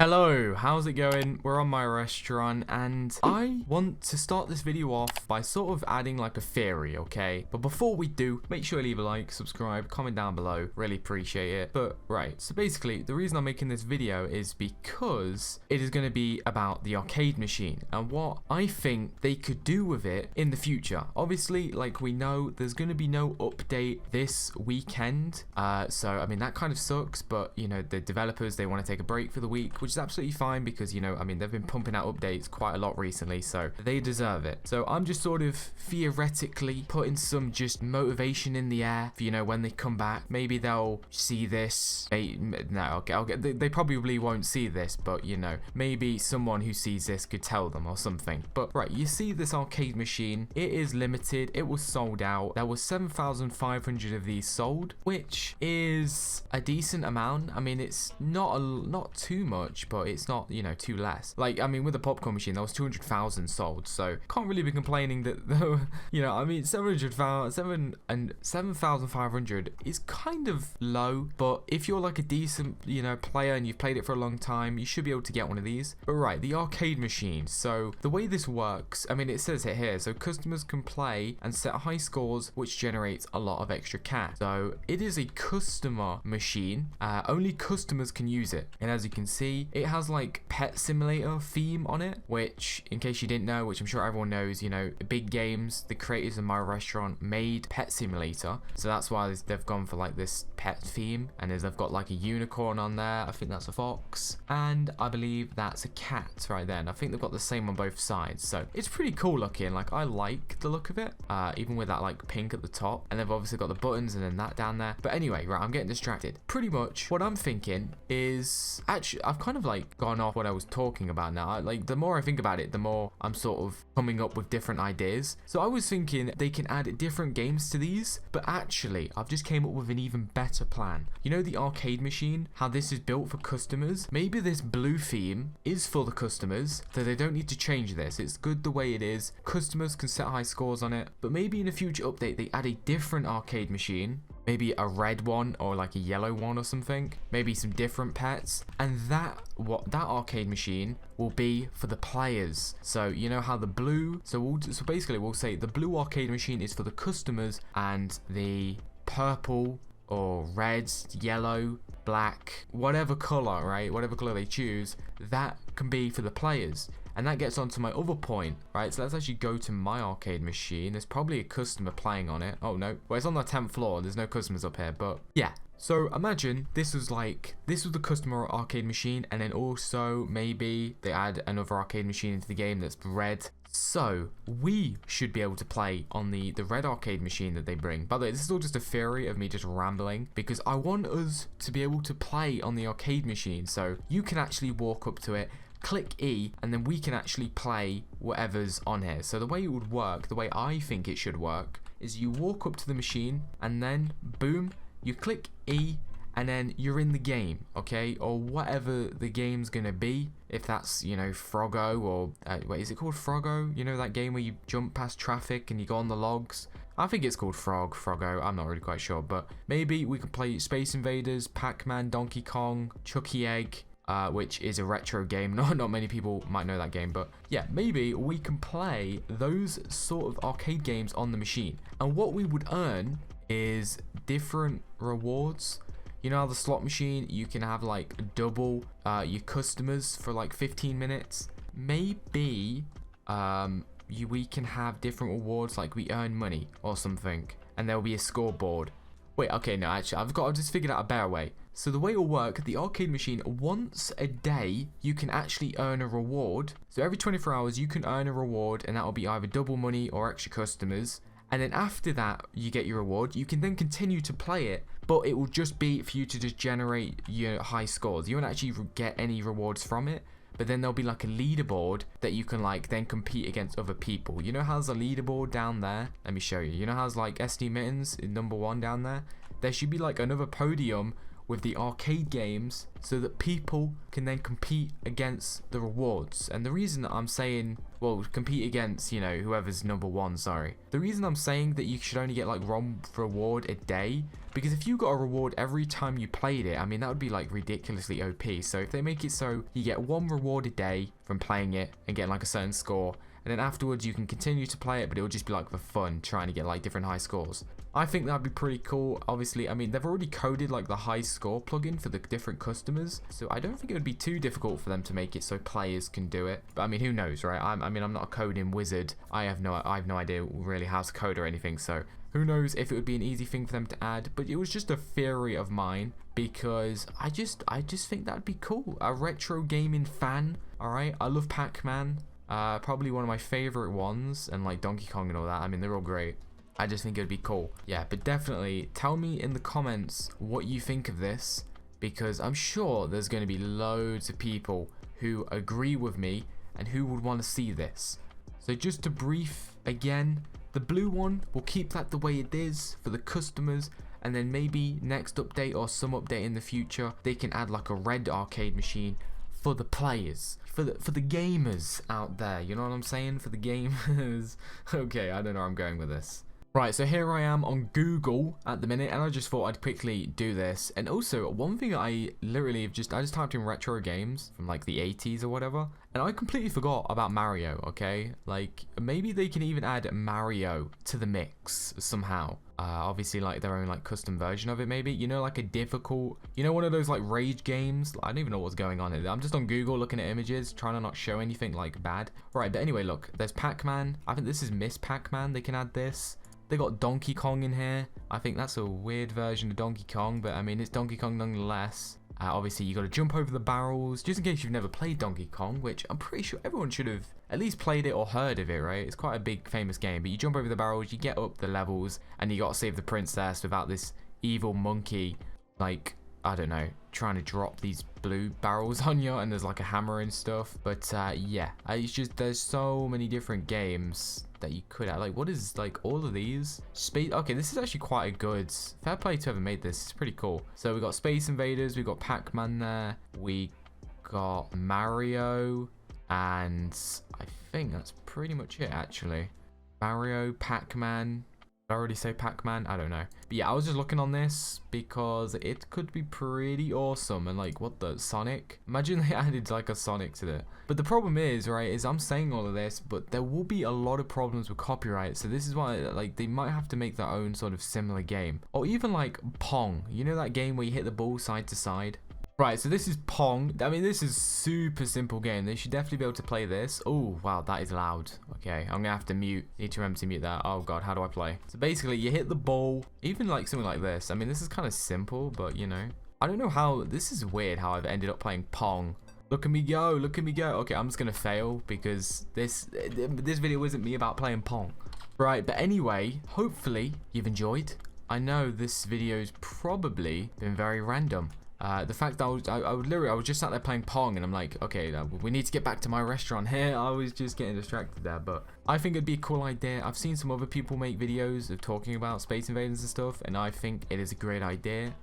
Hello, how's it going? We're on my restaurant and I want to start this video off by sort of adding like a theory, okay? But before we do, make sure you leave a like, subscribe, comment down below, really appreciate it. But right, so basically the reason I'm making this video is because it is going to be about the arcade machine and what I think they could do with it in the future. Obviously, like we know, there's going to be no update this weekend. So I mean that kind of sucks, but you know, the developers, they want to take a break for the week, which is absolutely fine because, you know, I mean, they've been pumping out updates quite a lot recently, so they deserve it. So I'm just sort of theoretically putting some just motivation in the air for, you know, when they come back, maybe they'll see this. They probably won't see this, but, you know, maybe someone who sees this could tell them or something. But right, you see this arcade machine, it is limited, it was sold out. There was 7,500 of these sold, which is a decent amount. I mean, it's not too much, but it's not, you know, too less. Like, I mean, with the popcorn machine, there was 200,000 sold, so can't really be complaining that, though, you know, I mean, 7,500 is kind of low, but if you're like a decent, you know, player and you've played it for a long time, you should be able to get one of these. But right, the arcade machine. So the way this works, I mean, it says it here, so customers can play and set high scores, which generates a lot of extra cash. So it is a customer machine. Only customers can use it, and as you can see, it has like pet simulator theme on it, which, in case you didn't know, which I'm sure everyone knows, you know, big games, the creators of my restaurant made pet simulator, so that's why they've gone for like this pet theme. And they've got like a unicorn on there, I think that's a fox, and I believe that's a cat right there, and I think they've got the same on both sides, so it's pretty cool looking. Like, I like the look of it, even with that like pink at the top, and they've obviously got the buttons and then that down there. But anyway, right, I'm getting distracted. Pretty much what I'm thinking is, actually, I've kind of like gone off what I was talking about now. Like, the more I think about it, the more I'm sort of coming up with different ideas. So I was thinking they can add different games to these, but actually I've just came up with an even better plan. You know, the arcade machine, how this is built for customers? Maybe this blue theme is for the customers, so they don't need to change this. It's good the way it is. Customers can set high scores on it, but maybe in a future update they add a different arcade machine, maybe a red one or like a yellow one or something, maybe some different pets, and that arcade machine will be for the players. So you know how the blue, so basically we'll say the blue arcade machine is for the customers, and the purple or red, yellow, black, whatever color, right, whatever color they choose, that can be for the players. And that gets on to my other point, right? So let's actually go to my arcade machine. There's probably a customer playing on it. Oh no, well, it's on the 10th floor. There's no customers up here, but yeah. So imagine this was the customer arcade machine, and then also maybe they add another arcade machine into the game that's red. So we should be able to play on the red arcade machine that they bring. By the way, this is all just a theory of me just rambling, because I want us to be able to play on the arcade machine. So you can actually walk up to it, click E, and then we can actually play whatever's on here. So the way it would work, the way I think it should work, is you walk up to the machine and then boom, you click E, and then you're in the game, okay? Or whatever the game's gonna be. If that's, you know, Froggo, or wait, is it called Froggo? You know, that game where you jump past traffic and you go on the logs? I think it's called Froggo, I'm not really quite sure, but maybe we could play Space Invaders, Pac-Man, Donkey Kong, Chucky Egg, which is a retro game. Not many people might know that game, but yeah, maybe we can play those sort of arcade games on the machine, and what we would earn is different rewards. You know how the slot machine, you can have like double your customers for like 15 minutes. Maybe we can have different rewards, like we earn money or something, and there'll be a scoreboard. Wait, okay, no, actually, I've just figured out a better way. So the way it'll work, the arcade machine, once a day, you can actually earn a reward. So every 24 hours, you can earn a reward, and that'll be either double money or extra customers. And then after that, you get your reward. You can then continue to play it, but it will just be for you to just generate your high scores. You won't actually get any rewards from it, but then there'll be like a leaderboard that you can like then compete against other people. You know how there's a leaderboard down there? Let me show you. You know how there's like SD Mittens in #1 down there? There should be like another podium with the arcade games so that people can then compete against the rewards. And the reason that I'm saying, well, compete against, you know, whoever's number one, sorry. The reason I'm saying that you should only get like one reward a day, because if you got a reward every time you played it, I mean, that would be like ridiculously OP. So if they make it so you get one reward a day from playing it and getting like a certain score, and then afterwards you can continue to play it, but it will just be like for fun, trying to get like different high scores. I think that'd be pretty cool. Obviously, I mean, they've already coded like the high score plugin for the different customers, so I don't think it would be too difficult for them to make it so players can do it. But I mean, who knows, right? I mean, I'm not a coding wizard. I have no idea really how to code or anything, so who knows if it would be an easy thing for them to add. But it was just a theory of mine, because I just think that'd be cool. A retro gaming fan, all right? I love Pac-Man. Probably one of my favorite ones, and like Donkey Kong and all that. I mean, they're all great. I just think it would be cool. Yeah, but definitely tell me in the comments what you think of this, because I'm sure there's going to be loads of people who agree with me and who would want to see this. So just to brief again, the blue one, we'll keep that the way it is for the customers, and then maybe next update or some update in the future, they can add like a red arcade machine for the players, for the gamers out there, you know what I'm saying? For the gamers. Okay, I don't know where I'm going with this. Right, so here I am on Google at the minute, and I just thought I'd quickly do this. And also, one thing I just typed in retro games from like the 80s or whatever, and I completely forgot about Mario, okay? Like, maybe they can even add Mario to the mix somehow. Obviously, like their own like custom version of it, maybe, you know, like a difficult, you know, one of those like rage games. I don't even know what's going on here. I'm just on Google looking at images, trying to not show anything like bad. Right, but anyway, look, there's Pac-Man. I think this is Miss Pac-Man. They can add this. They got Donkey Kong in here. I think that's a weird version of Donkey Kong, but I mean, it's Donkey Kong nonetheless. Obviously, you got to jump over the barrels, just in case you've never played Donkey Kong, which I'm pretty sure everyone should have at least played it or heard of it, right? It's quite a big, famous game, but you jump over the barrels, you get up the levels, and you got to save the princess without this evil monkey, like, I don't know, trying to drop these blue barrels on you, and there's like a hammer and stuff. But yeah, it's just, there's so many different games that you could have. Like, what is like all of these? Space. Okay, this is actually quite a good. Fair play to whoever made this. It's pretty cool. So we got Space Invaders, we got Pac-Man there, we got Mario, and I think that's pretty much it actually. Mario, Pac-Man. Did I already say Pac-Man? I don't know. But yeah, I was just looking on this because it could be pretty awesome. And like, what the Sonic? Imagine they added like a Sonic to it. But the problem is, right, is I'm saying all of this, but there will be a lot of problems with copyright. So this is why, like, they might have to make their own sort of similar game. Or even like Pong. You know that game where you hit the ball side to side? Right, so this is Pong. I mean, this is super simple game. They should definitely be able to play this. Oh, wow, that is loud. Okay, I'm gonna have to mute. Need to remember to mute that. Oh god, how do I play? So basically, you hit the ball. Even like something like this. I mean, this is kind of simple, but you know. I don't know how, this is weird how I've ended up playing Pong. Look at me go, look at me go. Okay, I'm just gonna fail because this video isn't me about playing Pong. Right, but anyway, hopefully you've enjoyed. I know this video's probably been very random. The fact that I was just sat there playing Pong, and I'm like, okay, we need to get back to my restaurant here. I was just getting distracted there, but I think it'd be a cool idea. I've seen some other people make videos of talking about Space Invaders and stuff, and I think it is a great idea.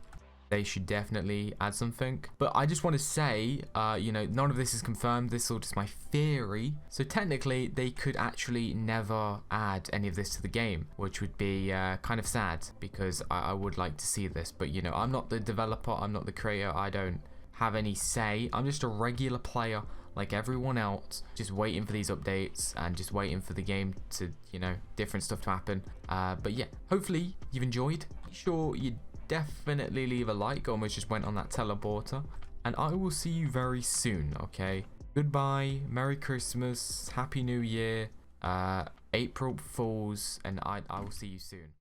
They should definitely add something. But I just want to say, you know, none of this is confirmed. This is all just my theory. So technically, they could actually never add any of this to the game, which would be kind of sad because I would like to see this. But, you know, I'm not the developer. I'm not the creator. I don't have any say. I'm just a regular player like everyone else, just waiting for these updates and just waiting for the game to, you know, different stuff to happen. But yeah, hopefully you've enjoyed. Be sure you definitely leave a like. Almost just went on that teleporter, and I will see you very soon. Okay, goodbye, Merry Christmas, Happy New Year, April Fools, and I will see you soon.